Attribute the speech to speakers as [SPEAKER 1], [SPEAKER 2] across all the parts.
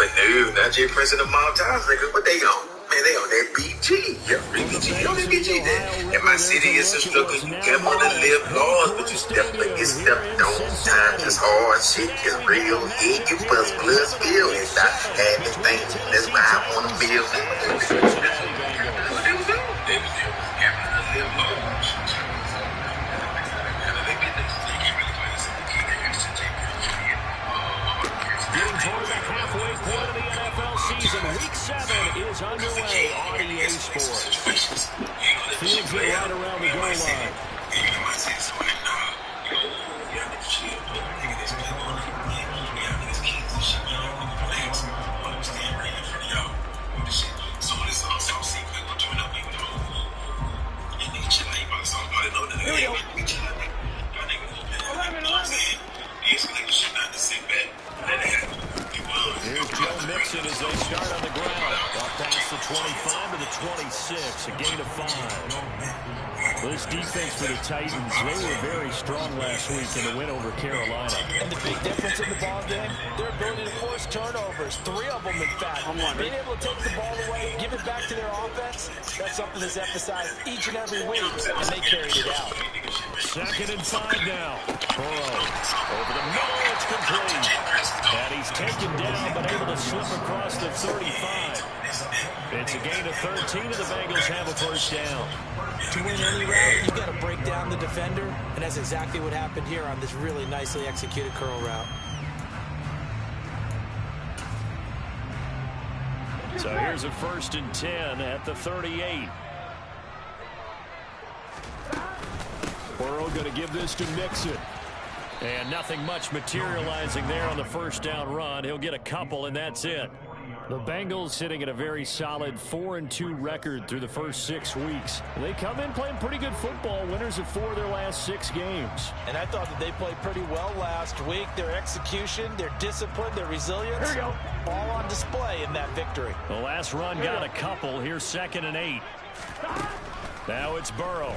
[SPEAKER 1] But no, not Jay Prince and the Montana niggas. What they on? Man, they on that BG. Yeah, BG on that BG. And my city is a struggle. You can't want to live large, but you definitely get stepped on. Times is hard. Shit is real. Yeah, you bust blood spill. And I had this thing. That's why I want to feel. What they was doing? They was having to live large.
[SPEAKER 2] Getting toward the halfway point of the NFL season. Week 7 is underway on EA Sports. Fields it right around the goal line. Here's Joe Mixon as they start on the ground. Up past the 25 to the 26, a gain of 5. This defense for the Titans, they were very strong last week in the win over Carolina.
[SPEAKER 3] And the big difference in the ball game, their ability to force turnovers, 3 of them in fact. Being able to take the ball away, give it back to their offense, that's something that's emphasized each and every week, and they carried it out.
[SPEAKER 2] 2nd and 5 now. Burrow over the middle, it's complete. And he's taken down, but able to slip across the 35. It's a gain of 13, and the Bengals have a first down.
[SPEAKER 3] To win any route, you've got to break down the defender, and that's exactly what happened here on this really nicely executed curl route.
[SPEAKER 2] So here's a 1st and 10 at the 38. Burrow going to give this to Mixon. And nothing much materializing there on the first down run. He'll get a couple, and that's it. The Bengals sitting at a very solid 4-2 record through the first 6 weeks. They come in playing pretty good football, winners of 4 of their last 6 games.
[SPEAKER 3] And I thought that they played pretty well last week. Their execution, their discipline, their resilience, all on display in that victory.
[SPEAKER 2] The last run got a couple. Here's 2nd and 8. Now it's Burrow.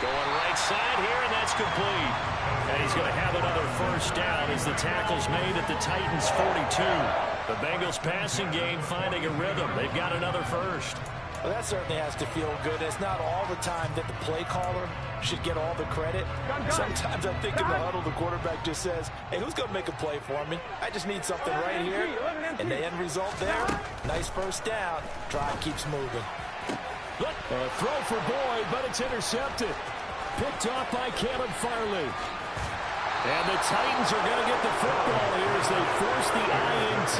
[SPEAKER 2] Going right side here, and that's complete. And he's going to have another first down as the tackle's made at the Titans' 42. The Bengals passing game finding a rhythm. They've got another first.
[SPEAKER 3] Well, that certainly has to feel good. It's not all the time that the play caller should get all the credit. Sometimes I think in the huddle, the quarterback just says, hey, who's going to make a play for me? I just need something right here. And the end result there, nice first down. Drive keeps moving.
[SPEAKER 2] A throw for Boyd, but it's intercepted. Picked off by Caleb Farley. And the Titans are going to get the football here as they force the INT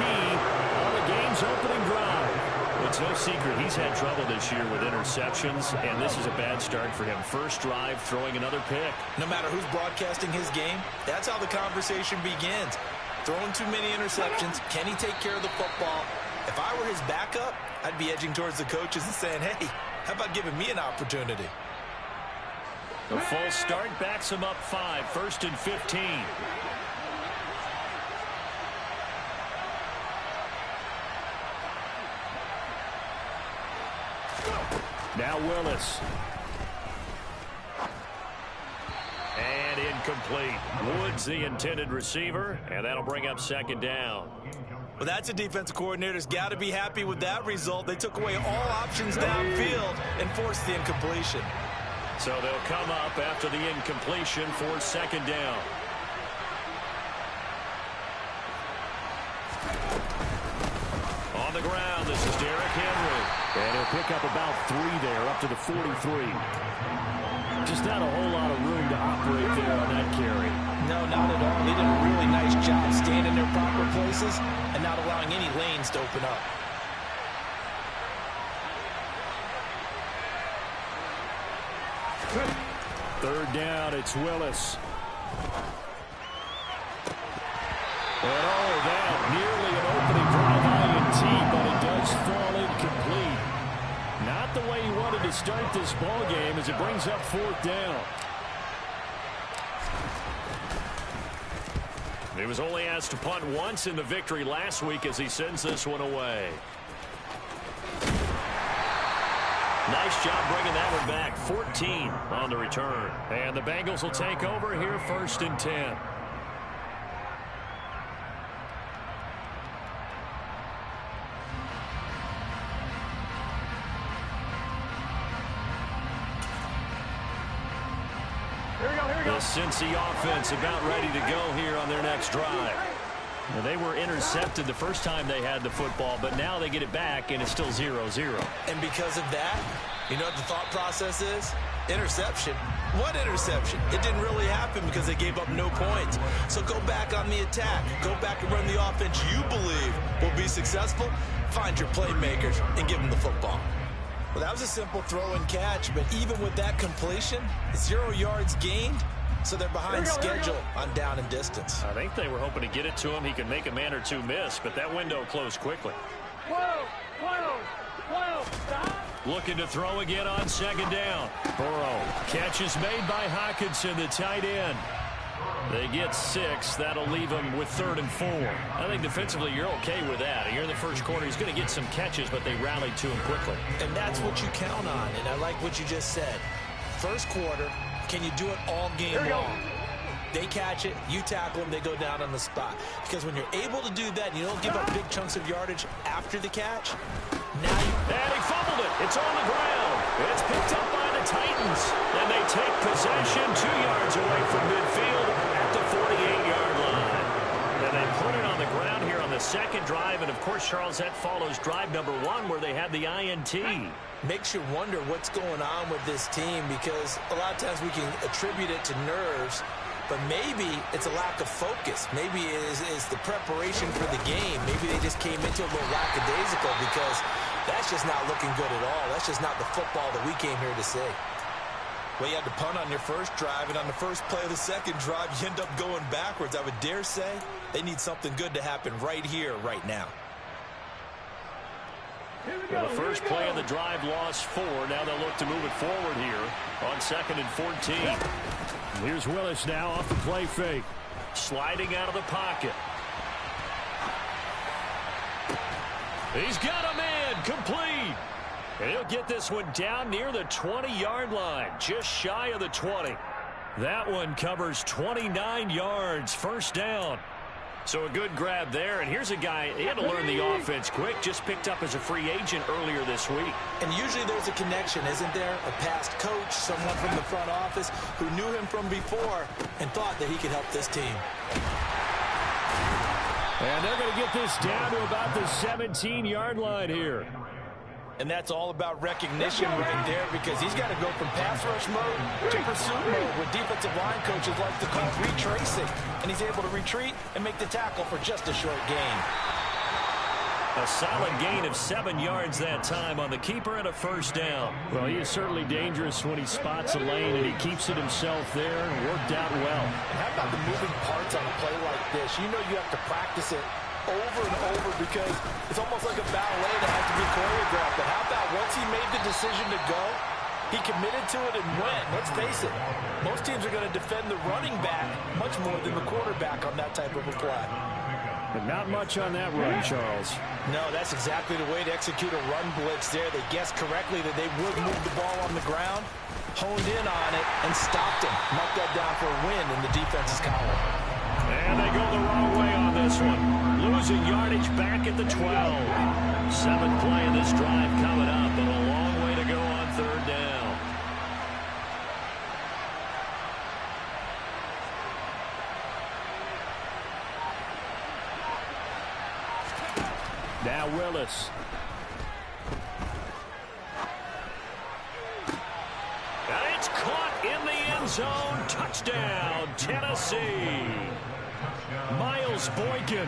[SPEAKER 2] on the game's opening drive. It's no secret he's had trouble this year with interceptions, and this is a bad start for him. First drive, throwing another pick.
[SPEAKER 3] No matter who's broadcasting his game, that's how the conversation begins. Throwing too many interceptions, can he take care of the football? If I were his backup, I'd be edging towards the coaches and saying, hey, how about giving me an opportunity?
[SPEAKER 2] The full start backs him up 5, 1st and 15. Now Willis. And incomplete. Woods the intended receiver, and that'll bring up 2nd down.
[SPEAKER 3] Well, that's a defensive coordinator's got to be happy with that result. They took away all options downfield and forced the incompletion.
[SPEAKER 2] So they'll come up after the incompletion for 2nd down. On the ground, this is Derrick Henry. And he'll pick up about 3 there, up to the 43. Just not a whole lot of room to operate there on that carry.
[SPEAKER 3] No, not at all. They did a really nice job staying in their proper places and not allowing any lanes to open up.
[SPEAKER 2] Third down, it's Willis. And all of that, nearly an opening drive INT, but it does fall incomplete. Not the way he wanted to start this ball game as it brings up 4th down. He was only asked to punt once in the victory last week as he sends this one away. Nice job bringing that one back. 14 on the return. And the Bengals will take over here 1st and 10. The Cincy offense about ready to go here on their next drive. Well, they were intercepted the first time they had the football, but now they get it back, and it's still 0-0.
[SPEAKER 3] And because of that, you know what the thought process is? Interception. What interception? It didn't really happen because they gave up no points. So go back on the attack. Go back and run the offense you believe will be successful. Find your playmakers and give them the football. Well, that was a simple throw and catch, but even with that completion, 0 yards gained. So they're behind schedule on down and distance.
[SPEAKER 2] I think they were hoping to get it to him. He could make a man or two miss, but that window closed quickly. Looking to throw again on second down. Burrow. Catch is made by Hockenson, the tight end. They get 6. That'll leave him with 3rd and 4. I think defensively you're okay with that. Here in the first quarter, he's going to get some catches, but they rallied to him quickly.
[SPEAKER 3] And that's what you count on, and I like what you just said. First quarter, can you do it all game long? They catch it, you tackle them, they go down on the spot. Because when you're able to do that and you don't give up big chunks of yardage after the catch, now you...
[SPEAKER 2] And he fumbled it. It's on the ground. It's picked up by the Titans. And they take possession 2 yards away from midfield at the 48-yard line. And they put it on the ground here on the second drive. And, of course, Charles, that follows drive number 1 where they had the INT.
[SPEAKER 3] Makes you wonder what's going on with this team because a lot of times we can attribute it to nerves, but maybe it's a lack of focus. Maybe it is the preparation for the game. Maybe they just came into it a little lackadaisical because that's just not looking good at all. That's just not the football that we came here to see. Well, you had to punt on your first drive, and on the first play of the second drive, you end up going backwards. I would dare say they need something good to happen right here, right now.
[SPEAKER 2] Well, the first play of the drive lost 4. Now they'll look to move it forward here on 2nd and 14. Here's Willis now off the play fake. Sliding out of the pocket. He's got a man complete. And he'll get this one down near the 20-yard line, just shy of the 20. That one covers 29 yards, first down. So a good grab there, and here's a guy, he had to learn the offense quick, just picked up as a free agent earlier this week.
[SPEAKER 3] And usually there's a connection, isn't there? A past coach, someone from the front office who knew him from before and thought that he could help this team.
[SPEAKER 2] And they're going to get this down to about the 17-yard line here.
[SPEAKER 3] And that's all about recognition right there because he's got to go from pass rush mode to pursuit mode, what defensive line coaches like to call retracing. And he's able to retreat and make the tackle for just a short gain.
[SPEAKER 2] A solid gain of 7 yards that time on the keeper and a first down. Well, he is certainly dangerous when he spots a lane and he keeps it himself there and worked out well.
[SPEAKER 3] And how about the moving parts on a play like this? You know you have to practice it over and over because it's almost like a ballet that has to be choreographed. But how about once he made the decision to go, he committed to it and went. Let's face it, most teams are going to defend the running back much more than the quarterback on that type of a play.
[SPEAKER 2] But not much on that run, Charles.
[SPEAKER 3] No, that's exactly the way to execute a run blitz there. They guessed correctly that they would move the ball on the ground, honed in on it, and stopped him. Knocked that down for a win in the defense's column.
[SPEAKER 2] And they go the wrong way on this one. Losing yardage back at the 12. 7th play of this drive coming up, and a long way to go on 3rd down. Now Willis. And it's caught in the end zone. Touchdown, Tennessee. Miles Boykin,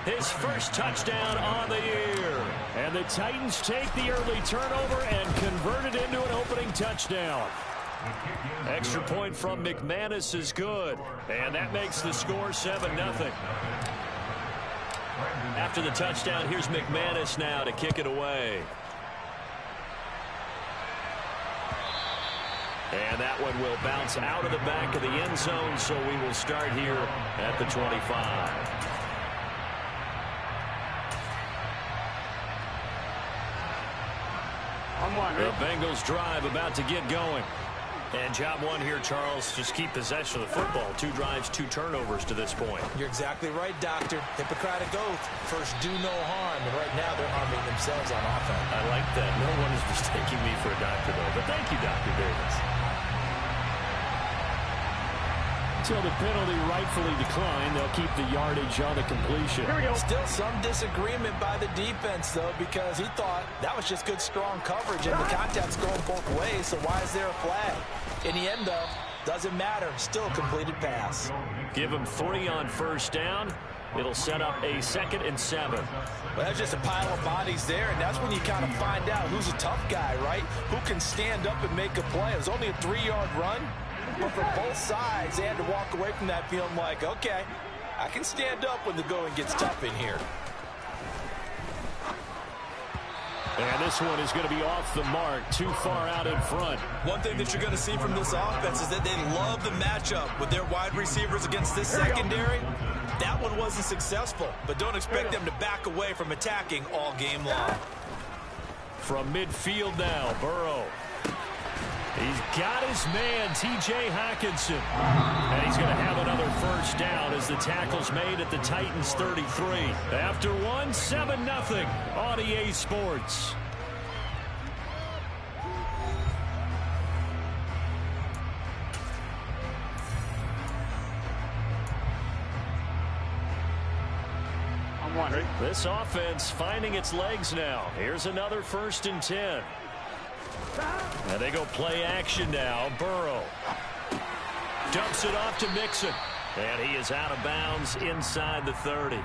[SPEAKER 2] his first touchdown on the year. And the Titans take the early turnover and convert it into an opening touchdown. Extra point from McManus is good. And that makes the score 7-0. After the touchdown, here's McManus now to kick it away. And that one will bounce out of the back of the end zone, so we will start here at the 25. The Bengals drive about to get going. And job 1 here, Charles, just keep possession of the football. 2 drives, 2 turnovers to this point.
[SPEAKER 3] You're exactly right, Doctor. Hippocratic oath. First, do no harm. And right now, they're harming themselves on offense.
[SPEAKER 2] I like that. No one is mistaking me for a doctor, though. But thank you, Dr. Davis. Until the penalty rightfully declined, they'll keep the yardage on the completion.
[SPEAKER 3] Still some disagreement by the defense, though, because he thought that was just good, strong coverage, and the contact's going both ways, so why is there a flag? In the end, though, doesn't matter. Still a completed pass.
[SPEAKER 2] Give him 3 on first down. It'll set up a 2nd and 7.
[SPEAKER 3] Well, that's just a pile of bodies there, and that's when you kind of find out who's a tough guy, right? Who can stand up and make a play. It was only a 3-yard run, but for both sides, they had to walk away from that feeling like, okay, I can stand up when the going gets tough in here.
[SPEAKER 2] And this one is going to be off the mark, too far out in front.
[SPEAKER 3] One thing that you're going to see from this offense is that they love the matchup with their wide receivers against this secondary. That one wasn't successful, but don't expect them to back away from attacking all game long.
[SPEAKER 2] From midfield now, Burrow. He's got his man, T.J. Hockenson. And he's going to have another first down as the tackle's made at the Titans' 33. After one, 7-0 on EA Sports. This offense finding its legs now. Here's another 1st and 10. And they go play action now. Burrow dumps it off to Mixon. And he is out of bounds inside the 30.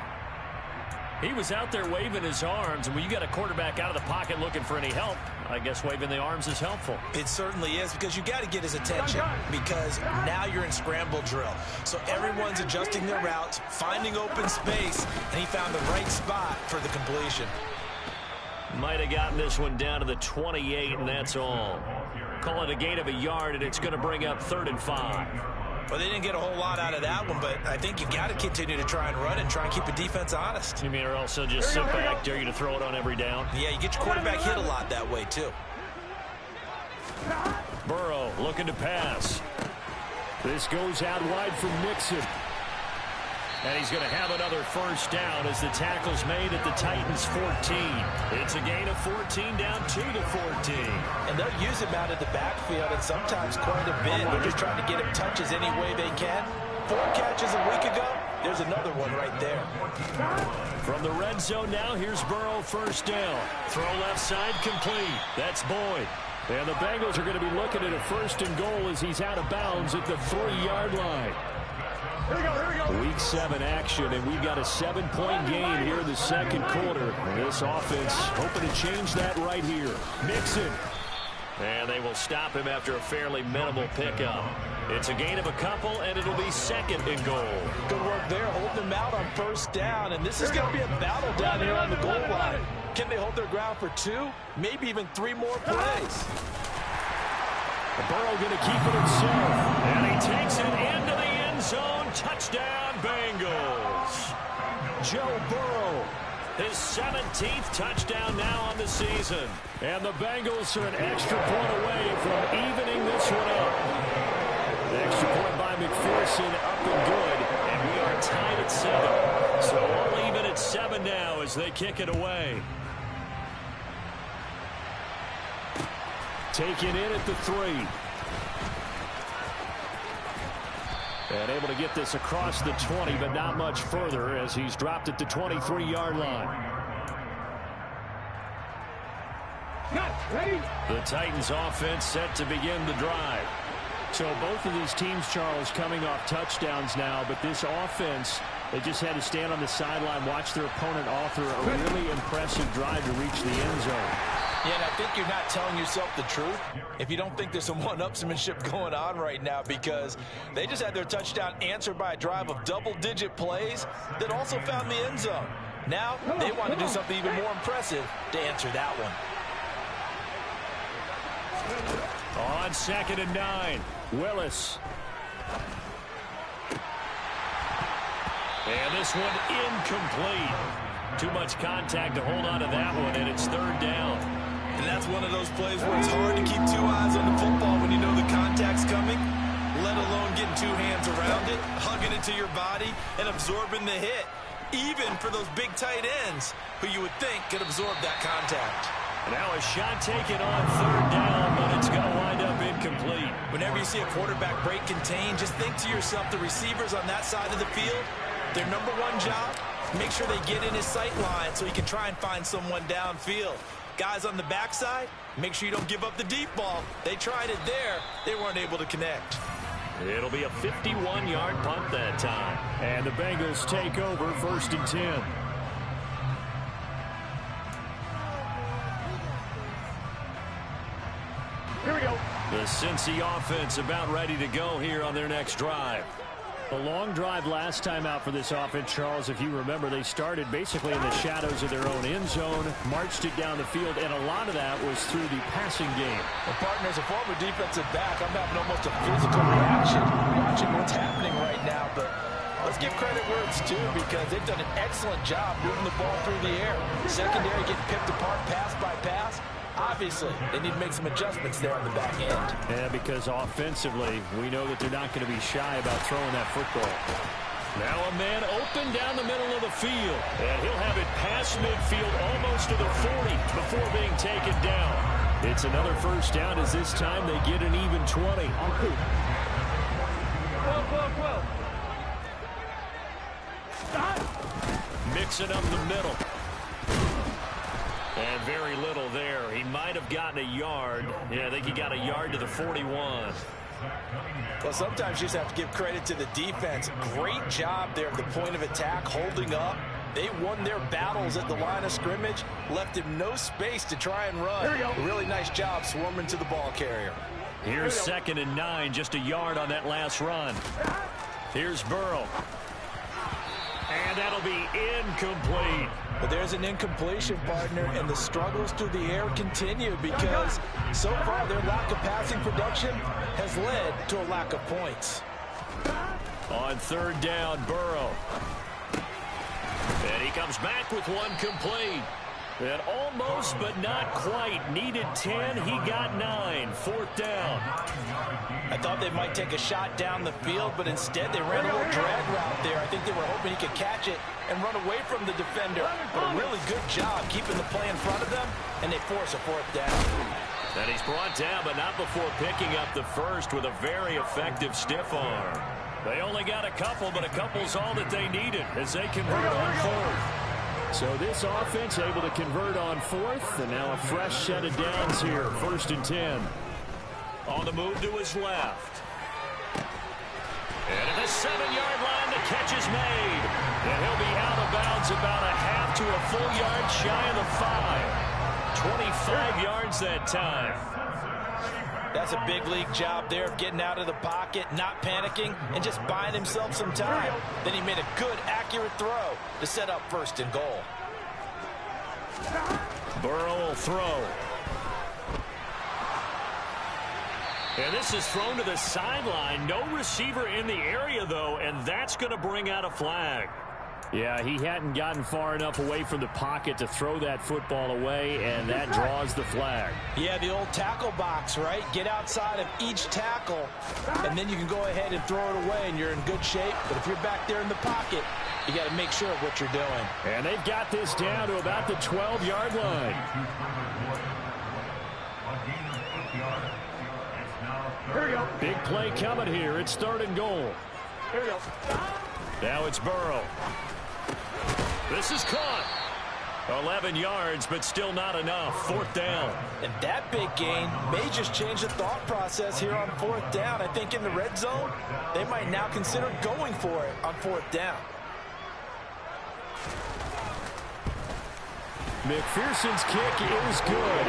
[SPEAKER 2] He was out there waving his arms, and when you got a quarterback out of the pocket looking for any help, I guess waving the arms is helpful.
[SPEAKER 3] It certainly is, because you got to get his attention, because now you're in scramble drill. So everyone's adjusting their routes, finding open space, and he found the right spot for the completion.
[SPEAKER 2] Might have gotten this one down to the 28, and that's all. Call it a gain of a yard, and it's going to bring up 3rd and 5.
[SPEAKER 3] Well, they didn't get a whole lot out of that one, but I think you've got to continue to try and run and try and keep the defense honest.
[SPEAKER 2] You mean, or also just sit back, dare you to throw it on every down?
[SPEAKER 3] Yeah, you get your quarterback hit a lot that way, too.
[SPEAKER 2] Burrow looking to pass. This goes out wide from Mixon. And he's going to have another first down as the tackle's made at the Titans' 14. It's a gain of 14 down to the 14.
[SPEAKER 3] And they'll use him out of the backfield, and sometimes quite a bit. They're just trying to get him touches any way they can. 4 catches a week ago. There's another one right there.
[SPEAKER 2] From the red zone now, here's Burrow, first down. Throw left side, complete. That's Boyd. And the Bengals are going to be looking at a 1st and goal as he's out of bounds at the 3-yard line. Week 7 action, and we've got a 7-point game here in the 2nd quarter. And this offense hoping to change that right here. Mixon. And they will stop him after a fairly minimal pickup. It's a gain of a couple, and it'll be 2nd and goal.
[SPEAKER 3] Good work there, holding them out on 1st down. And this is going to be a battle down here on the goal line. Can they hold their ground for 2, maybe even 3 more plays?
[SPEAKER 2] Burrow going to keep it himself. And he takes it into the end zone. Touchdown, Bengals. Joe Burrow, his 17th touchdown now on the season. And the Bengals are an extra point away from evening this one up. The extra point by McPherson up and good. And we are tied at 7. So all even at 7 now as they kick it away. Taken in at the 3. And able to get this across the 20, but not much further as he's dropped at the 23-yard line. The Titans offense set to begin the drive. So both of these teams, Charles, coming off touchdowns now, but this offense, they just had to stand on the sideline, watch their opponent author a really impressive drive to reach the end zone.
[SPEAKER 3] Yeah, and I think you're not telling yourself the truth if you don't think there's some one-upsmanship going on right now, because they just had their touchdown answered by a drive of double-digit plays that also found the end zone. Now they want to do something even more impressive to answer that one.
[SPEAKER 2] On 2nd and 9, Willis. And this one incomplete. Too much contact to hold on to that one, and it's 3rd down.
[SPEAKER 3] And that's one of those plays where it's hard to keep 2 eyes on the football when you know the contact's coming, let alone getting 2 hands around it, hugging it to your body, and absorbing the hit, even for those big tight ends who you would think could absorb that contact.
[SPEAKER 2] Now a shot taken on 3rd down, but it's going to wind up incomplete. incomplete.
[SPEAKER 3] Whenever you see a quarterback break contain, just think to yourself, the receivers on that side of the field, their number one job, make sure they get in his sight line so he can try and find someone downfield. Guys on the backside, make sure you don't give up the deep ball. They tried it there. They weren't able to connect.
[SPEAKER 2] It'll be a 51-yard punt that time. And the Bengals take over 1st and 10. Here we go. The Cincy offense about ready to go here on their next drive. A long drive last time out for this offense, Charles. If you remember, they started basically in the shadows of their own end zone, marched it down the field, and a lot of that was through the passing game.
[SPEAKER 3] Well, partner, as a former defensive back, I'm having almost a physical reaction watching what's happening right now. But let's give credit where it's due, because they've done an excellent job moving the ball through the air. Secondary getting picked apart pass by pass. Obviously, they need to make some adjustments there on the back end.
[SPEAKER 2] Yeah, because offensively, we know that they're not going to be shy about throwing that football. Now a man open down the middle of the field. And he'll have it past midfield almost to the 40 before being taken down. It's another first down, as this time they get an even 20. Mixing up the middle. And very little there. He might have gotten a yard. Yeah, I think he got a yard to the 41.
[SPEAKER 3] Well, sometimes you just have to give credit to the defense. Great job there at the point of attack, holding up. They won their battles at the line of scrimmage, left him no space to try and run. Really nice job swarming to the ball carrier.
[SPEAKER 2] Here's 2nd and 9, just a yard on that last run. Here's Burrow. And that'll be incomplete.
[SPEAKER 3] But there's an incompletion, partner, and the struggles through the air continue, because so far their lack of passing production has led to a lack of points.
[SPEAKER 2] On 3rd down, Burrow. And he comes back with one complete. And almost, but not quite. Needed 10. He got 9. 4th down.
[SPEAKER 3] I thought they might take a shot down the field, but instead they ran a little drag route there. I think they were hoping he could catch it and run away from the defender. But a really good job keeping the play in front of them, and they force a 4th down.
[SPEAKER 2] And he's brought down, but not before picking up the first with a very effective stiff arm. They only got a couple, but a couple's all that they needed as they convert on 4th. So this offense able to convert on 4th, and now a fresh set of downs here, 1st and 10. On the move to his left. And at the 7-yard line, the catch is made. And he'll be out of bounds about a half to a full yard shy of the 5. 25 yards that time.
[SPEAKER 3] That's a big league job there of getting out of the pocket, not panicking, and just buying himself some time. Then he made a good, accurate throw to set up 1st and goal.
[SPEAKER 2] Burrow will throw. And this is thrown to the sideline. No receiver in the area, though, and that's going to bring out a flag. Yeah, he hadn't gotten far enough away from the pocket to throw that football away, and that draws the flag.
[SPEAKER 3] Yeah, the old tackle box, right? Get outside of each tackle, and then you can go ahead and throw it away, and you're in good shape. But if you're back there in the pocket, you got to make sure of what you're doing.
[SPEAKER 2] And they've got this down to about the 12-yard line. Here we go. Big play coming here. It's 3rd and goal. Here we go. Now it's Burrow. This is caught. 11 yards, but still not enough. 4th down.
[SPEAKER 3] And that big gain may just change the thought process here on 4th down. I think in the red zone, they might now consider going for it on 4th down.
[SPEAKER 2] McPherson's kick is good.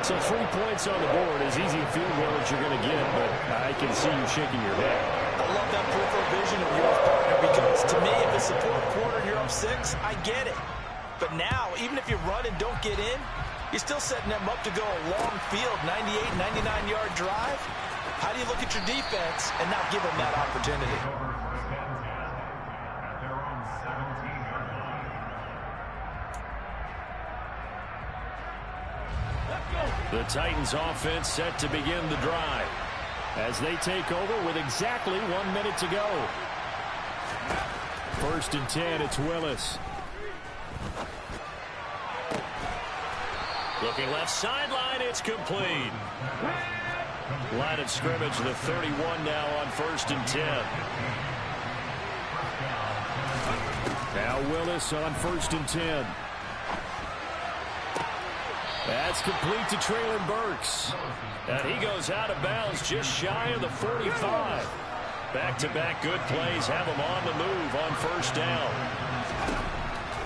[SPEAKER 2] So 3 points on the board, as easy a field goal as you're going to get, but I can see you shaking your head.
[SPEAKER 3] I love that peripheral vision of yours, partner, because to me, if it's the 4th quarter and you're up 6, I get it. But now, even if you run and don't get in, you're still setting them up to go a long field, 98, 99-yard drive. How do you look at your defense and not give them that opportunity?
[SPEAKER 2] The Titans offense set to begin the drive as they take over with exactly 1 minute to go. 1st and 10, it's Willis. Looking left sideline, it's complete. Line of scrimmage, the 31 now on 1st and 10. Now Willis on 1st and 10. That's complete to Traylon Burks. And he goes out of bounds just shy of the 45. Back-to-back good plays have him on the move on 1st down.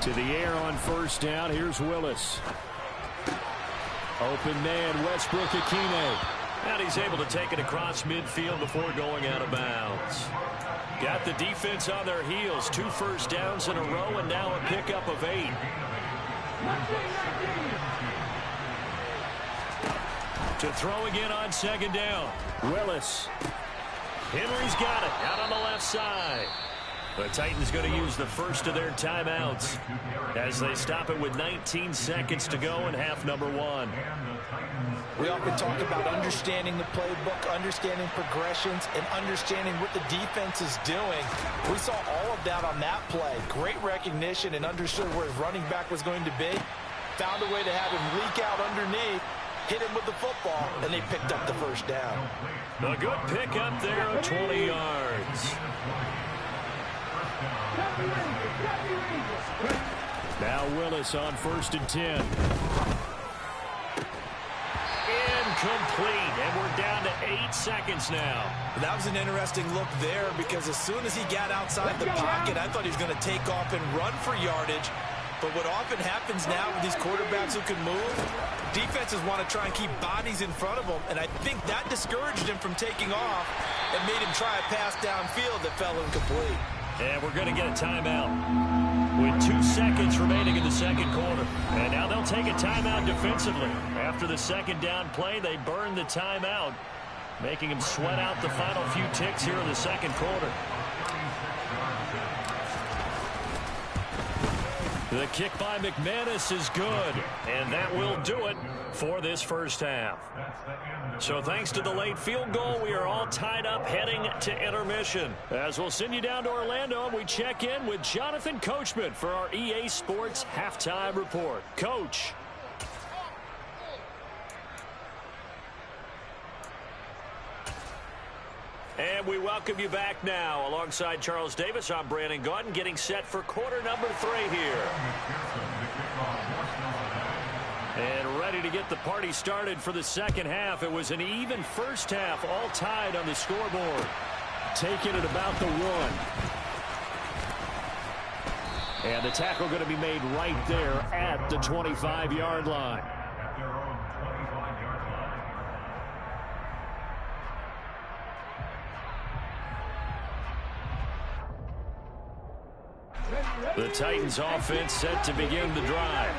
[SPEAKER 2] To the air on 1st down. Here's Willis. Open man, Westbrook-Ikhine. And he's able to take it across midfield before going out of bounds. Got the defense on their heels. 2 first downs in a row and now a pickup of 8. To throw again on 2nd down. Willis. Henry's got it out on the left side. The Titans going to use the first of their timeouts as they stop it with 19 seconds to go in half number 1.
[SPEAKER 3] We often talk about understanding the playbook, understanding progressions, and understanding what the defense is doing. We saw all of that on that play. Great recognition and understood where his running back was going to be. Found a way to have him leak out underneath, hit him with the football, and they picked up the first down.
[SPEAKER 2] A good pick up there of 20 yards. Now Willis on 1st and 10. Incomplete, and we're down to 8 seconds now.
[SPEAKER 3] That was an interesting look there because as soon as he got outside the pocket, I thought he was going to take off and run for yardage. But what often happens now with these quarterbacks who can move, defenses want to try and keep bodies in front of them, and I think that discouraged him from taking off and made him try a pass downfield that fell incomplete.
[SPEAKER 2] And we're going to get a timeout with 2 seconds remaining in the 2nd quarter. And now they'll take a timeout defensively. After the 2nd down play, they burn the timeout, making him sweat out the final few ticks here in the 2nd quarter. The kick by McManus is good, and that will do it for this first half. So thanks to the late field goal, we are all tied up heading to intermission. As we'll send you down to Orlando, we check in with Jonathan Coachman for our EA Sports Halftime Report. Coach. And we welcome you back now. Alongside Charles Davis, I'm Brandon Gaudin, getting set for quarter number 3 here. And ready to get the party started for the 2nd half. It was an even first half, all tied on the scoreboard. Taking it about the 1. And the tackle going to be made right there at the 25-yard line. The Titans offense set to begin the drive.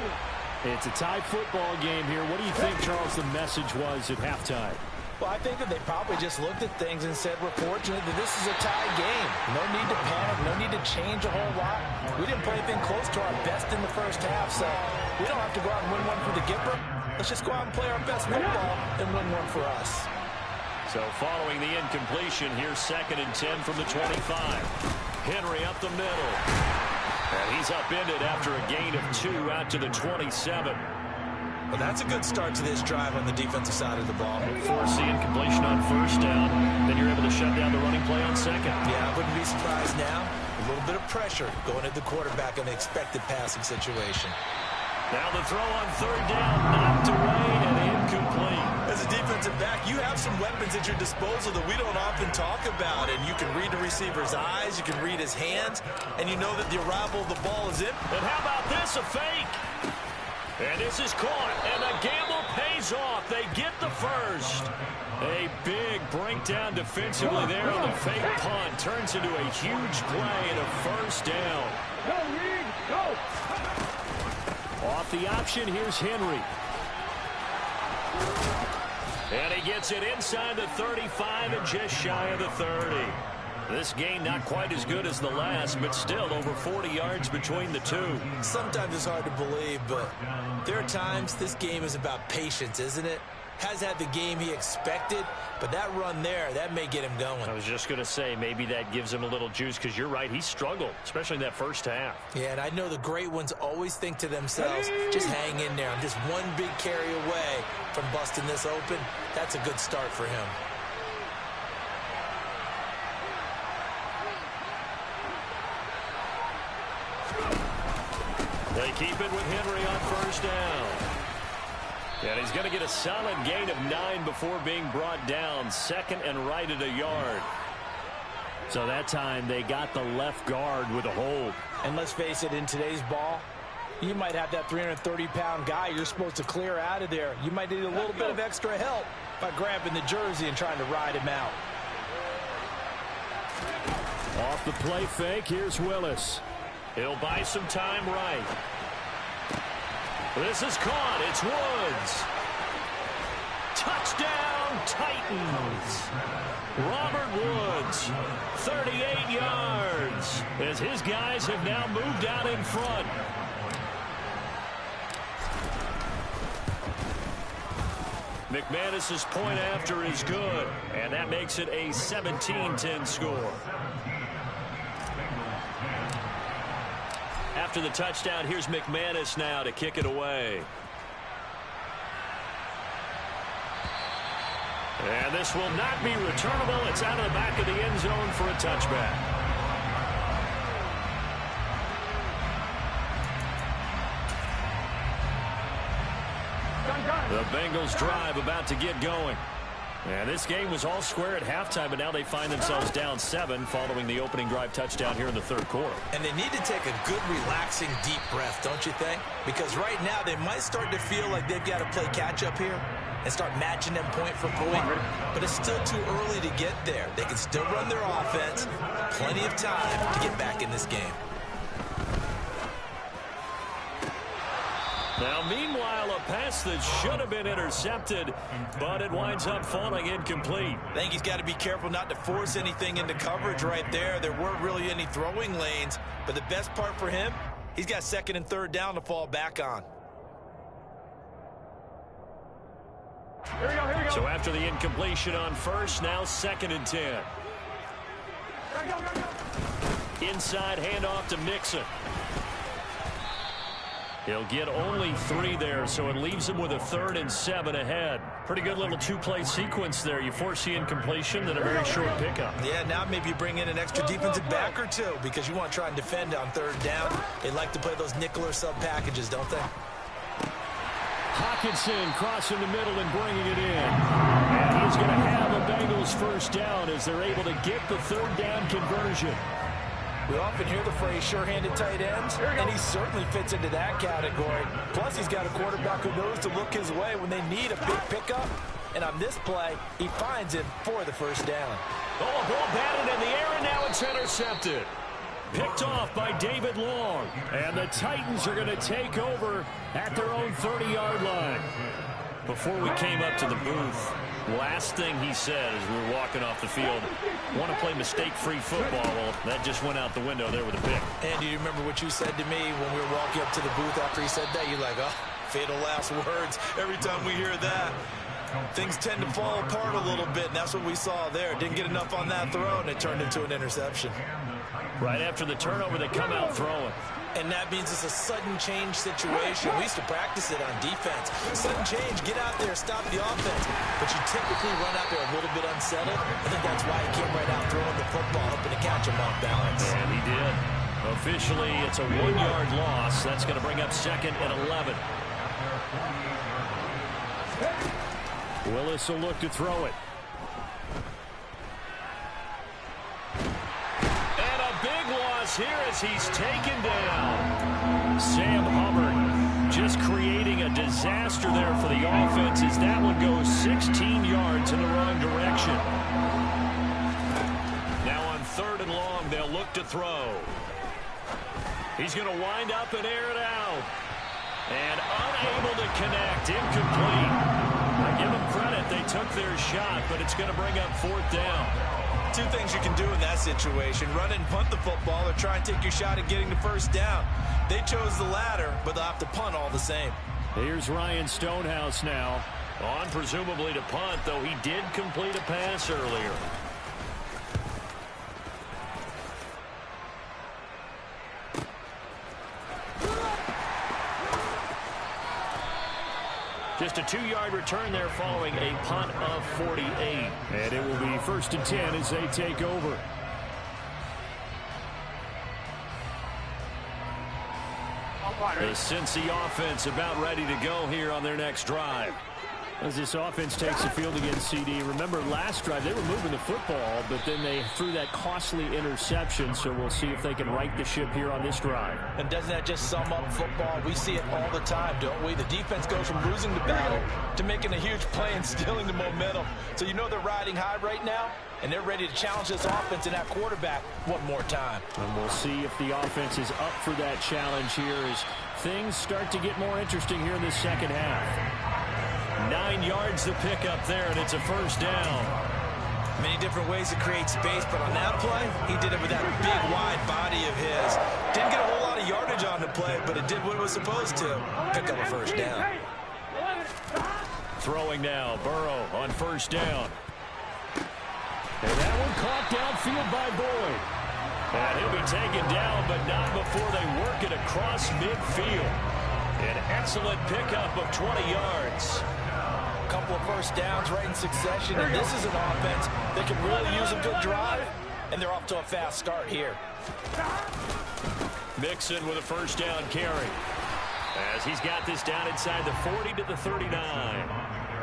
[SPEAKER 2] It's a tie football game here. What do you think, Charles, the message was at halftime?
[SPEAKER 3] Well, I think that they probably just looked at things and said, we're fortunate that this is a tie game. No need to panic, no need to change a whole lot. We didn't play anything close to our best in the first half, so we don't have to go out and win one for the Gipper. Let's just go out and play our best football and win one for us.
[SPEAKER 2] So following the incompletion, here's 2nd and 10 from the 25. Henry up the middle. And he's upended after a gain of 2 out to the 27.
[SPEAKER 3] Well, that's a good start to this drive on the defensive side of the ball.
[SPEAKER 2] Force the incompletion on 1st down. Then you're able to shut down the running play on 2nd.
[SPEAKER 3] Yeah, I wouldn't be surprised now. A little bit of pressure going at the quarterback in the expected passing situation.
[SPEAKER 2] Now the throw on 3rd down, knocked away and incomplete.
[SPEAKER 3] As a defensive back, you have some weapons at your disposal that we don't often talk about. And you can read the receiver's eyes, you can read his hands, and you know that the arrival of the ball is in.
[SPEAKER 2] And how about this, a fake? And this is caught, and the gamble pays off. They get the first. A big breakdown defensively there on the fake punt. Turns into a huge play and a 1st down.
[SPEAKER 4] Go, Reed, go!
[SPEAKER 2] Off the option, here's Henry. And he gets it inside the 35 and just shy of the 30. This game not quite as good as the last, but still over 40 yards between the two.
[SPEAKER 3] Sometimes it's hard to believe, but there are times this game is about patience, isn't it? has had the game he expected, but that run there, that may get him going.
[SPEAKER 2] I was just going to say, maybe that gives him a little juice, because you're right, he struggled, especially in that first half.
[SPEAKER 3] Yeah, and I know the great ones always think to themselves, just hang in there. I'm just one big carry away from busting this open. That's a good start for him.
[SPEAKER 2] They keep it with Henry on first down. And he's going to get a solid gain of 9 before being brought down. Second and right at a yard. So that time they got the left guard with a hold.
[SPEAKER 3] And let's face it, in today's ball, you might have that 330-pound guy you're supposed to clear out of there. You might need a little bit of extra help by grabbing the jersey and trying to ride him out.
[SPEAKER 2] Off the play fake, here's Willis. He'll buy some time right. This is caught. It's Woods. Touchdown, Titans. Robert Woods, 38 yards, as his guys have now moved out in front. McManus's point after is good, and that makes it a 17-10 score. After the touchdown, here's McManus now to kick it away. And this will not be returnable. It's out of the back of the end zone for a touchback. The Bengals drive about to get going. And this game was all square at halftime, but now they find themselves down 7 following the opening drive touchdown here in the third quarter.
[SPEAKER 3] And they need to take a good, relaxing, deep breath, don't you think? Because right now they might start to feel like they've got to play catch-up here and start matching them point for point. But it's still too early to get there. They can still run their offense. Plenty of time to get back in this game.
[SPEAKER 2] Now, meanwhile, a pass that should have been intercepted, but it winds up falling incomplete.
[SPEAKER 3] I think he's got to be careful not to force anything into coverage right there. There weren't really any throwing lanes, but the best part for him, he's got second and third down to fall back on.
[SPEAKER 2] Here we go. So after the incompletion on first, now second and 10. Inside handoff to Mixon. He'll get only 3 there, so it leaves him with a 3rd and 7 ahead. Pretty good little 2-play sequence there. You force the incompletion, then a very short pickup.
[SPEAKER 3] Yeah, now maybe you bring in an extra defensive back or 2 because you want to try and defend on third down. They like to play those nickel or sub packages, don't they?
[SPEAKER 2] Hawkinson crossing the middle and bringing it in. And he's going to have a Bengals first down as they're able to get the third down conversion.
[SPEAKER 3] We often hear the phrase sure-handed tight ends, and he certainly fits into that category. Plus, he's got a quarterback who knows to look his way when they need a big pickup. And on this play, he finds him for the first down.
[SPEAKER 2] Oh, a ball batted in the air, and now it's intercepted. Picked off by David Long. And the Titans are going to take over at their own 30-yard line. Before we came up to the booth, last thing he said as we were walking off the field, want to play mistake-free football. Well, that just went out the window there with a pick.
[SPEAKER 3] And do you remember what you said to me when we were walking up to the booth after he said that? You're like, oh, fatal last words. Every time we hear that, things tend to fall apart a little bit, and that's what we saw there. Didn't get enough on that throw, and it turned into an interception.
[SPEAKER 2] Right after the turnover, they come out throwing.
[SPEAKER 3] And that means it's a sudden change situation. We used to practice it on defense. Sudden change, get out there, stop the offense. But you typically run out there a little bit unsettled. I think that's why he came right out throwing the football, hoping to catch him off balance.
[SPEAKER 2] And he did. Officially, it's a 1-yard loss. That's going to bring up second and 11. Willis will look to throw it. Here as he's taken down. Sam Hubbard just creating a disaster there for the offense as that one goes 16 yards in the wrong direction. Now on 3rd and long, they'll look to throw. He's going to wind up and air it out. And unable to connect, incomplete. I give them credit, they took their shot, but it's going to bring up 4th down.
[SPEAKER 3] 2 things you can do in that situation. Run and punt the football or try and take your shot at getting the first down. They chose the latter, but they'll have to punt all the same.
[SPEAKER 2] Here's Ryan Stonehouse now. On presumably to punt, though he did complete a pass earlier. Just a 2-yard return there following a punt of 48. And it will be 1st and 10 as they take over. The Cincy offense about ready to go here on their next drive. As this offense takes the field against CD. Remember, last drive they were moving the football, but then they threw that costly interception, so we'll see if they can right the ship here on this drive.
[SPEAKER 3] And doesn't that just sum up football? We see it all the time, don't we? The defense goes from losing the battle to making a huge play and stealing the momentum. So you know they're riding high right now, and they're ready to challenge this offense and that quarterback one more time.
[SPEAKER 2] And we'll see if the offense is up for that challenge here as things start to get more interesting here in the second half. 9 yards to pick up there, and it's a 1st down.
[SPEAKER 3] Many different ways to create space, but on that play, he did it with that big, wide body of his. Didn't get a whole lot of yardage on the play, but it did what it was supposed to. Pick up a 1st down.
[SPEAKER 2] Throwing now, Burrow on 1st down. And that one caught downfield by Boyd. And he'll be taken down, but not before they work it across midfield. An excellent pickup of 20 yards.
[SPEAKER 3] A couple of 1st downs right in succession, and this is an offense that can really use a good drive, and they're off to a fast start here.
[SPEAKER 2] Mixon with a 1st down carry. As he's got this down inside the 40 to the 39.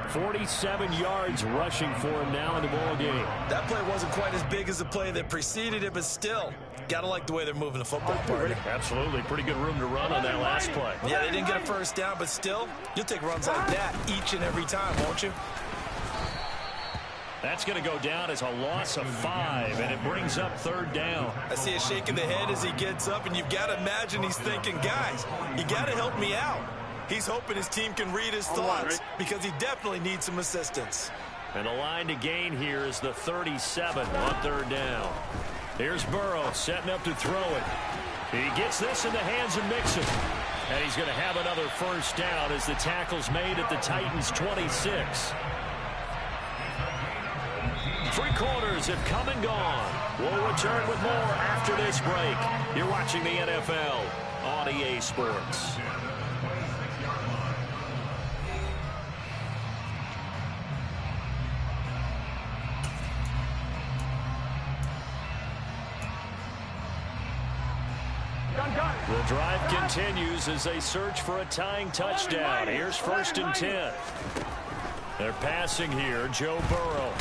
[SPEAKER 2] 47 yards rushing for him now in the ball game.
[SPEAKER 3] That play wasn't quite as big as the play that preceded it, but still, gotta like the way they're moving the football party.
[SPEAKER 2] Absolutely, pretty good room to run on that last play.
[SPEAKER 3] Yeah, they didn't get a 1st down, but still, you'll take runs like that each and every time, won't you?
[SPEAKER 2] That's going to go down as a loss of 5, and it brings up 3rd down.
[SPEAKER 3] I see a shake of the head as he gets up, and you've got to imagine he's thinking, guys, you got to help me out. He's hoping his team can read his thoughts because he definitely needs some assistance.
[SPEAKER 2] And the line to gain here is the 37 on 3rd down. Here's Burrow setting up to throw it. He gets this in the hands of Mixon. And he's going to have another 1st down as the tackle's made at the Titans' 26. 3 quarters have come and gone. We'll return with more after this break. You're watching the NFL on EA Sports. The drive continues as they search for a tying touchdown. Here's 1st and 10. They're passing here, Joe Burrow.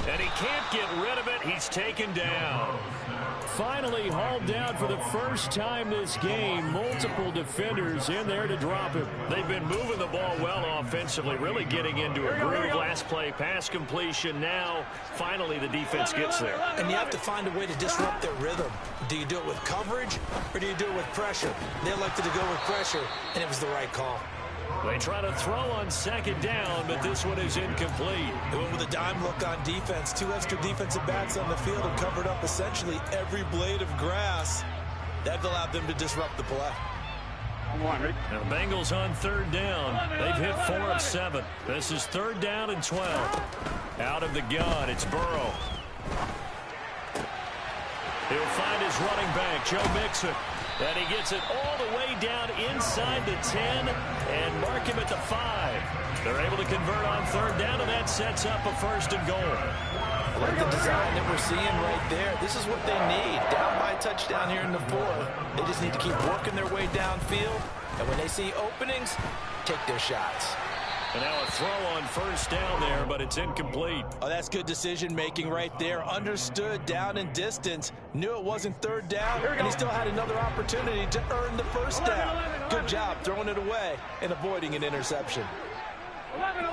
[SPEAKER 2] And he can't get rid of it. He's taken down. Finally hauled down for the first time this game. Multiple defenders in there to drop him. They've been moving the ball well offensively, really getting into a groove. Last play, pass completion. Now, finally, the defense gets there.
[SPEAKER 3] And you have to find a way to disrupt their rhythm. Do you do it with coverage, or do you do it with pressure? They elected to go with pressure, and it was the right call.
[SPEAKER 2] They try to throw on 2nd down, but this one is incomplete.
[SPEAKER 3] They went with a dime look on defense. 2 extra defensive backs on the field and covered up essentially every blade of grass. That allowed them to disrupt the play.
[SPEAKER 2] Now the Bengals on 3rd down. They've hit 4 of 7. This is 3rd down and 12. Out of the gun, it's Burrow. He'll find his running back, Joe Mixon. And he gets it all the way down inside the 10 and mark him at the 5. They're able to convert on 3rd down, and that sets up a 1st and goal.
[SPEAKER 3] I like the design that we're seeing right there. This is what they need. Down by a touchdown here in the 4th. They just need to keep working their way downfield. And when they see openings, take their shots.
[SPEAKER 2] And now a throw on 1st down there, but it's incomplete.
[SPEAKER 3] Oh, that's good decision-making right there. Understood down and distance. Knew it wasn't 3rd down, and he still had another opportunity to earn the 1st down. Good job throwing it away and avoiding an interception.
[SPEAKER 4] 11.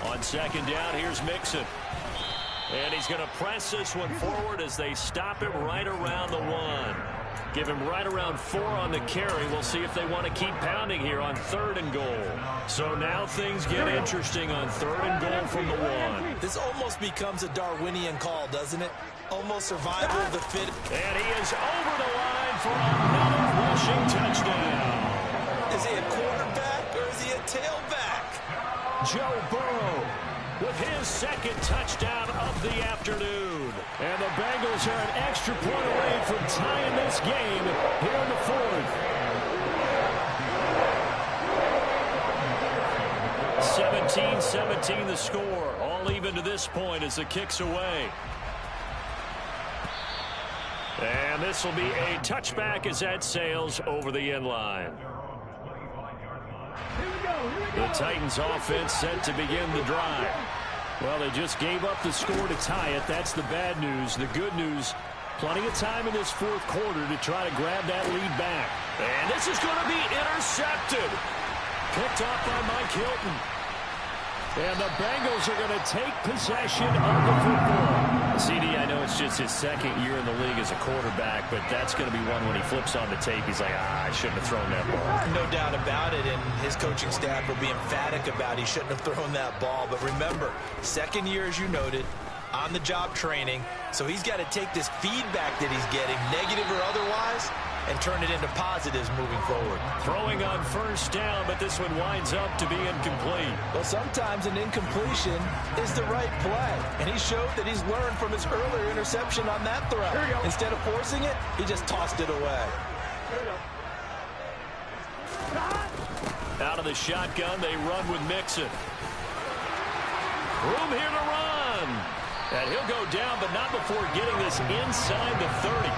[SPEAKER 2] On 2nd down, here's Mixon. And he's going to press this one forward as they stop him right around the 1. Give him right around 4 on the carry. We'll see if they want to keep pounding here on 3rd and goal. So now things get interesting on 3rd and goal from the 1.
[SPEAKER 3] This almost becomes a Darwinian call, doesn't it? Almost survival of the fit.
[SPEAKER 2] And he is over the line for another rushing touchdown.
[SPEAKER 3] Is he a quarterback or is tailback.
[SPEAKER 2] Joe Burrow with his second touchdown of the afternoon. And the Bengals are an extra point away from tying this game here in the fourth. 17-17 the score. All even to this point as the kick's away. And this will be a touchback as that sails over the end line. The Titans offense set to begin the drive. Well, they just gave up the score to tie it. That's the bad news. The good news, plenty of time in this fourth quarter to try to grab that lead back. And this is going to be intercepted. Picked off by Mike Hilton. And the Bengals are going to take possession of the football. CD, I know it's just his second year in the league as a quarterback, but that's going to be one when he flips on the tape. He's like, I shouldn't have thrown that ball.
[SPEAKER 3] No doubt about it, and his coaching staff will be emphatic about he shouldn't have thrown that ball. But remember, second year, as you noted, on-the-job training, so he's got to take this feedback that he's getting, negative or otherwise, and turn it into positives moving forward.
[SPEAKER 2] Throwing on first down, but this one winds up to be incomplete.
[SPEAKER 3] Well, sometimes an incompletion is the right play, and he showed that he's learned from his earlier interception on that throw. Instead of forcing it, he just tossed it away.
[SPEAKER 2] Out of the shotgun, they run with Mixon. Room here to run. And he'll go down, but not before getting this inside the 30.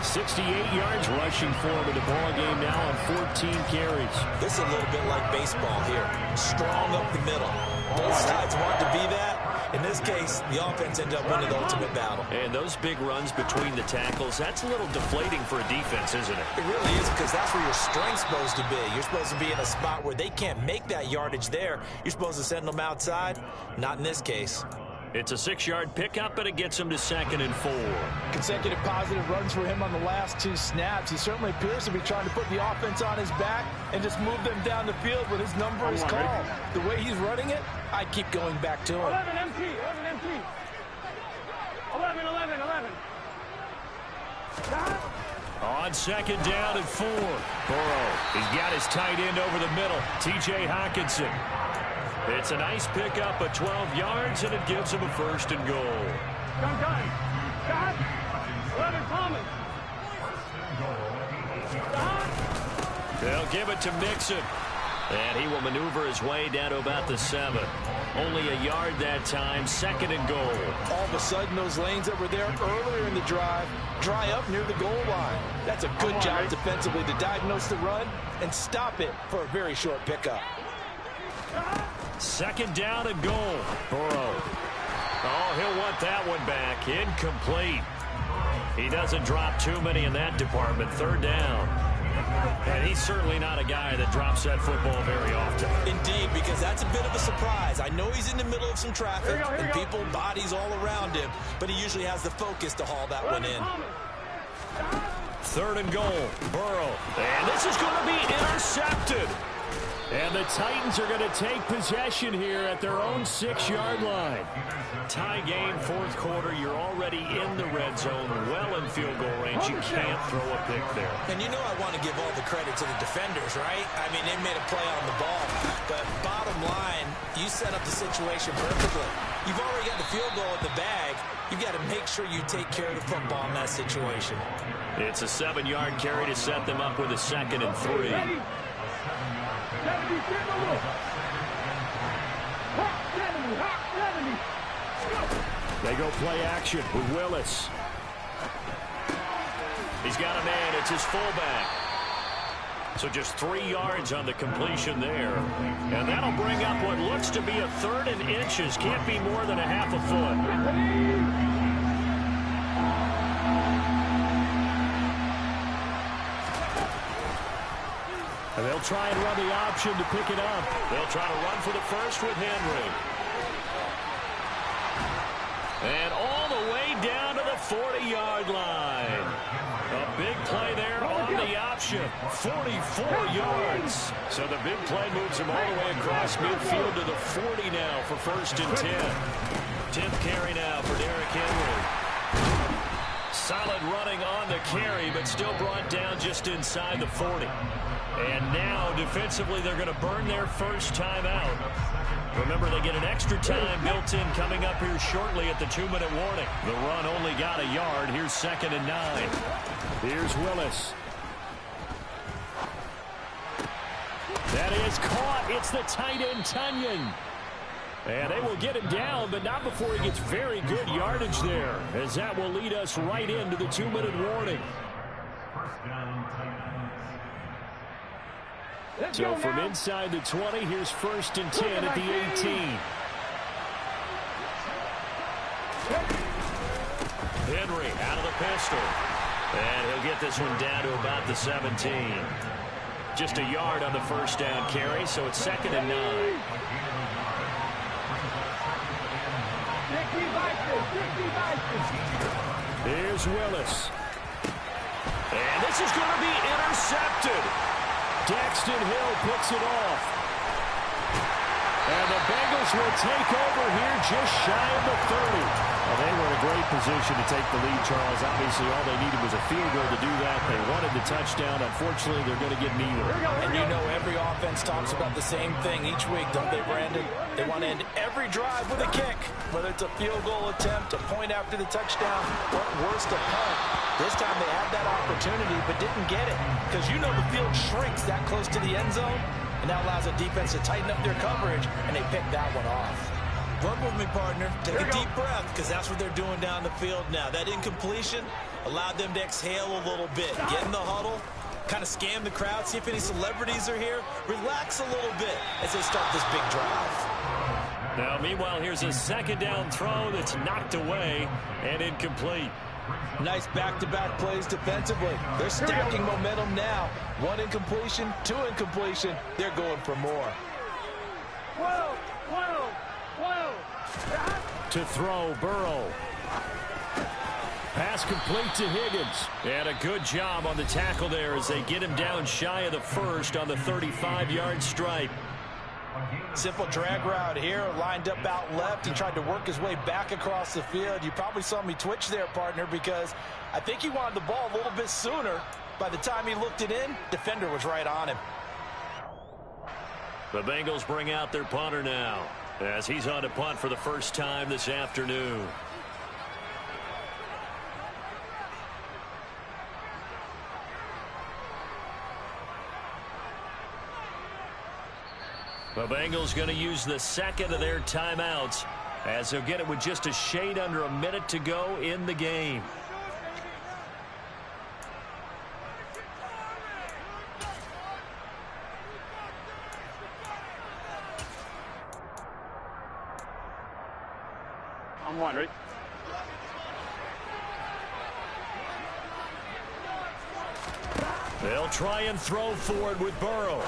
[SPEAKER 2] 68 yards rushing for him in the ball game now on 14 carries.
[SPEAKER 3] This is a little bit like baseball here. Strong up the middle. Both sides want to be that. In this case, the offense ended up winning the ultimate battle.
[SPEAKER 2] And those big runs between the tackles, that's a little deflating for a defense, isn't it?
[SPEAKER 3] It really is, because that's where your strength's supposed to be. You're supposed to be in a spot where they can't make that yardage there. You're supposed to send them outside. Not in this case.
[SPEAKER 2] It's a 6-yard pickup, but it gets him to 2nd and 4.
[SPEAKER 3] Consecutive positive runs for him on the last 2 snaps. He certainly appears to be trying to put the offense on his back and just move them down the field when his number is called. The way he's running it, I keep going back to him.
[SPEAKER 4] 11 MT, 11 MT. 11, 11, 11.
[SPEAKER 2] On 2nd down and 4. Burrow, he's got his tight end over the middle, T.J. Hockenson. It's a nice pickup of 12 yards, and it gives him a 1st and goal.
[SPEAKER 4] Gun. Got 11 Thomas.
[SPEAKER 2] They'll give it to Mixon. And he will maneuver his way down to about the 7. Only a yard that time, 2nd and goal.
[SPEAKER 3] All of a sudden, those lanes that were there earlier in the drive dry up near the goal line. That's a good job defensively to diagnose the run and stop it for a very short pickup.
[SPEAKER 2] 2nd down and goal. Burrow. Oh, he'll want that one back. Incomplete. He doesn't drop too many in that department. 3rd down. And he's certainly not a guy that drops that football very often.
[SPEAKER 3] Indeed, because that's a bit of a surprise. I know he's in the middle of some traffic and people, bodies all around him, but he usually has the focus to haul that one in.
[SPEAKER 2] 3rd and goal. Burrow. And this is going to be intercepted. And the Titans are going to take possession here at their own 6-yard line. Tie game, 4th quarter. You're already in the red zone, well in field goal range. You can't throw a pick there.
[SPEAKER 3] And you know I want to give all the credit to the defenders, right? I mean, they made a play on the ball. But bottom line, you set up the situation perfectly. You've already got the field goal in the bag. You've got to make sure you take care of the football in that situation.
[SPEAKER 2] It's a 7-yard carry to set them up with a 2nd and 3. They go play action with Willis. He's got a man. It's his fullback. So just 3 yards on the completion there. And that'll bring up what looks to be a 3rd and inches. Can't be more than a half a foot. And they'll try and run the option to pick it up. They'll try to run for the 1st with Henry. And all the way down to the 40-yard line. A big play there on the option. 44 yards. So the big play moves him all the way across midfield to the 40 now for 1st and 10. 10th carry now for Derrick Henry. Solid running on the carry, but still brought down just inside the 40. And now, defensively, they're going to burn their first timeout. Remember, they get an extra time built in coming up here shortly at the 2-minute warning. The run only got a yard. Here's 2nd and 9. Here's Willis. That is caught. It's the tight end, Tunyon. And they will get him down, but not before he gets very good yardage there, as that will lead us right into the 2-minute warning. So from inside the 20, here's 1st and 10 at the 18. Henry out of the pistol. And he'll get this one down to about the 17. Just a yard on the first down carry, so it's 2nd and 9. Here's Willis. And this is going to be intercepted. Daxton Hill picks it off. And the Bengals will take over here just shy of the 30. Well, they were in a great position to take the lead, Charles. Obviously, all they needed was a field goal to do that. They wanted the touchdown. Unfortunately, they're going to get neither.
[SPEAKER 3] And you know every offense talks about the same thing each week, don't they, Brandon? They want to end every drive with a kick, whether it's a field goal attempt, a point after the touchdown, or worse, a punt. This time they had that opportunity but didn't get it because you know the field shrinks that close to the end zone, and that allows the defense to tighten up their coverage, and they picked that one off.
[SPEAKER 5] Work with me, partner. Take a deep breath, because that's what they're doing down the field now. That incompletion allowed them to exhale a little bit. Get in the huddle, kind of scan the crowd, see if any celebrities are here. Relax a little bit as they start this big drive.
[SPEAKER 2] Now, meanwhile, here's a 2nd down throw that's knocked away and incomplete.
[SPEAKER 3] Nice back-to-back plays defensively. They're stacking momentum now. 1 incompletion, 2 incompletion. They're going for more.
[SPEAKER 2] To throw, Burrow. Pass complete to Higgins. And a good job on the tackle there as they get him down shy of the 1st on the 35-yard stripe.
[SPEAKER 3] Simple drag route here, lined up out left. He tried to work his way back across the field. You probably saw me twitch there, partner, because I think he wanted the ball a little bit sooner. By the time he looked it in, defender was right on him.
[SPEAKER 2] The Bengals bring out their punter now, as he's on to punt for the first time this afternoon. The Bengals going to use the 2nd of their timeouts, as they'll get it with just a shade under a minute to go in the game.
[SPEAKER 4] I'm wondering.
[SPEAKER 2] They'll try and throw forward with Burrow.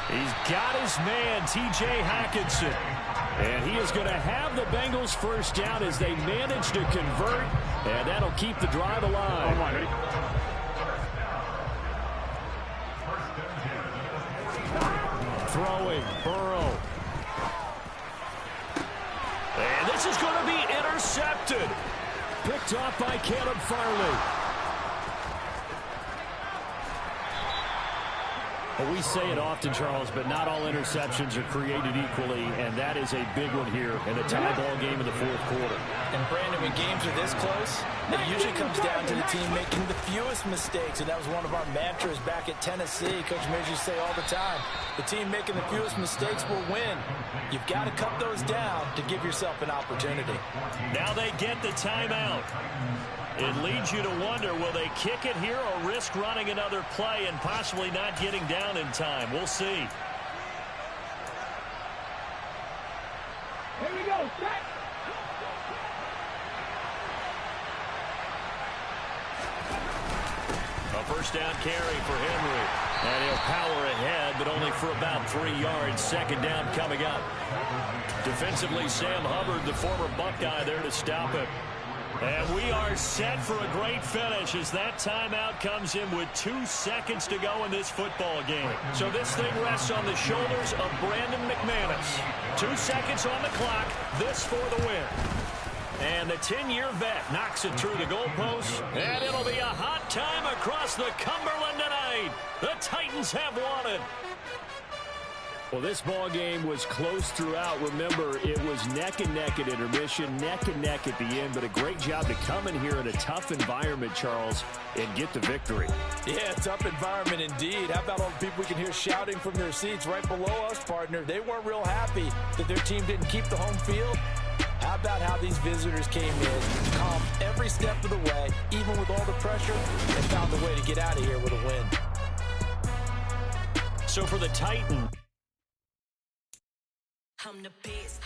[SPEAKER 2] He's got his man, T.J. Hockenson. And he is going to have the Bengals first down as they manage to convert. And that'll keep the drive alive. Throwing, Burrow. And this is going to be intercepted. Picked off by Caleb Farley. Well, we say it often, Charles, but not all interceptions are created equally, and that is a big one here in a tie ball game in the 4th quarter.
[SPEAKER 3] And, Brandon, when games are this close, it usually comes down to the team making the fewest mistakes, and that was one of our mantras back at Tennessee. Coach Major used to say all the time, the team making the fewest mistakes will win. You've got to cut those down to give yourself an opportunity.
[SPEAKER 2] Now they get the timeout. It leads you to wonder, will they kick it here or risk running another play and possibly not getting down in time? We'll see.
[SPEAKER 4] Here we go. Set.
[SPEAKER 2] A first down carry for Henry. And he'll power ahead, but only for about 3 yards. 2nd down coming up. Defensively, Sam Hubbard, the former Buckeye, there to stop it. And we are set for a great finish as that timeout comes in with 2 seconds to go in this football game. So this thing rests on the shoulders of Brandon McManus. 2 seconds on the clock. This for the win. And the 10-year vet knocks it through the goalpost. And it'll be a hot time across the Cumberland tonight. The Titans have won it. Well, this ball game was close throughout. Remember, it was neck and neck at intermission, neck and neck at the end. But a great job to come in here in a tough environment, Charles, and get the victory.
[SPEAKER 3] Yeah, tough environment indeed. How about all the people we can hear shouting from their seats right below us, partner? They weren't real happy that their team didn't keep the home field. How about how these visitors came in, calm every step of the way, even with all the pressure, and found a way to get out of here with a win.
[SPEAKER 2] So for the Titans,
[SPEAKER 6] I'm the best,